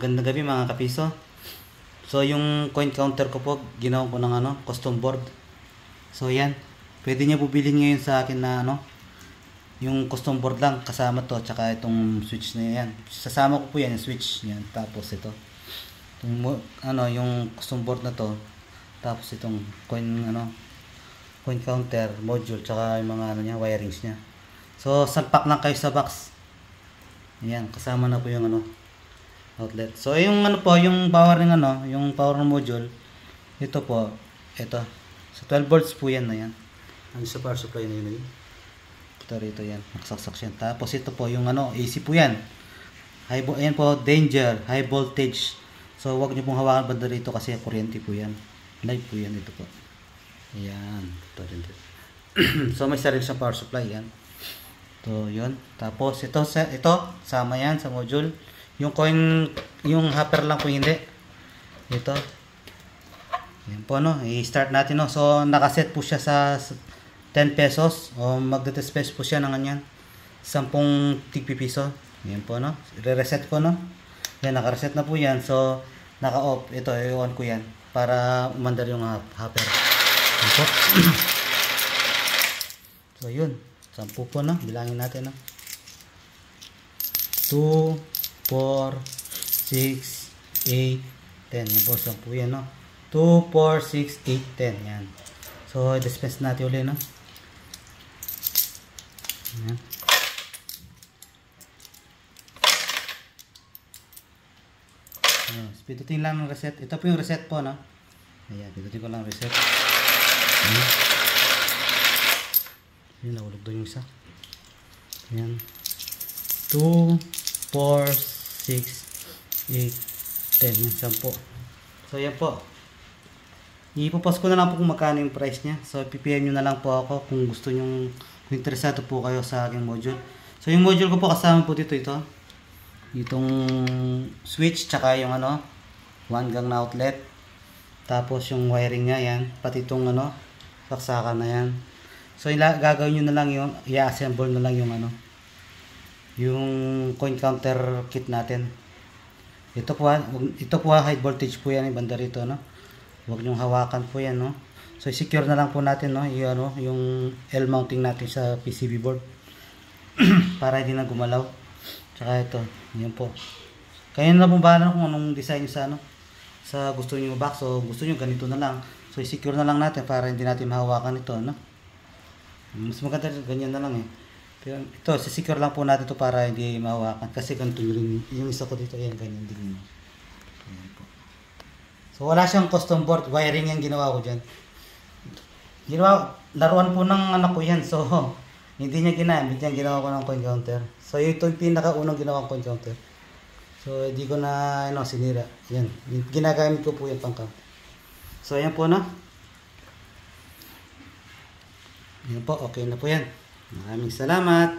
Gandang gabi mga kapiso. So yung coin counter ko po, ginawa ko ng custom board. So yan, pwede niya bubilhin ngayon sa akin na yung custom board lang kasama to, tsaka itong switch na yan. Sasama ko po yan, yung switch yan. Tapos ito. Yung custom board na to. Tapos itong coin counter module, tsaka yung mga niya, wirings niya. So salpak lang kayo sa box. Ayan, kasama na po yung outlet. So yung yung power ng yung power ng module, ito po, ito. So 12 volts po yan na yan. Ano sa power supply na yun? Ito rito yan, naksaksak yan. Tapos ito po yung AC po yan. Ayan po, danger, high voltage. So wag niyo pong hawakan banda rito kasi kuryente po yan. Live po yan, ito po. Ayan, ito rin dito. So may sarili sa power supply yan. So yun. Tapos ito sama yan sa module. Yung coin, yung hopper lang po hindi. Ito. Yan po i-start natin So nakaset po siya sa 10 pesos o magte-test pesos po siya ng ganyan. 10 tig-piso. Yan po I-reset ko Yan, naka-reset na po yan. So naka-off. Ito, i-on ko yan para umandar yung hopper. Yan po. So yun. 10 po bilangin natin 2, 4, 6, 8, 10. Yan po, 10 yan 2, 4, 6, 8, 10. Yan. So dispense natin ulit Yan. Pindutin lang ng reset. Ito po yung reset po Ayan, pindutin ko lang reset. Ayan, nahulog doon yung isa. Ayan. 2, 4, 6, 8, 10. Yan, 10. So, yan po. Ipopost ko na lang po kung magkano yung price niya. So, PPM nyo na lang po ako kung gusto nyo, kung interesado po kayo sa aking module. So, yung module ko po kasama po dito ito. Itong switch, tsaka yung 1 gang na outlet. Tapos yung wiring niya, yan. Pati itong saksakan na yan. So, gagawin nyo na lang yung, i-assemble na lang yung yung coin counter kit natin. Ito po high voltage po yan, banda rito Huwag nyong hawakan po yan So, i-secure na lang po natin yung L mounting natin sa PCB board. Para hindi na gumalaw. Tsaka ito, yan po. Kaya na po bahala kung anong design sa sa gusto niyo box. So, gusto niyo ganito na lang. So, i-secure na lang natin para hindi natin mahawakan ito Mas maganda ganyan na lang Pero ito, secure lang po natin ito para hindi mahawakan. Kasi ganito rin yung isa ko dito. Ayan, ganyan din Ayan po. So wala siyang custom board. Wiring yung ginawa ko dyan. Laruan po ng anak ko yan. So hindi niya ginamit yan. Ginawa ko ng coin counter. So ito yung pinakaunang ginawa ko coin counter. So hindi ko na sinira. Yan. Ginagamit ko po yan pang count. So ayan po Yan po, okay na po yan. Maraming salamat.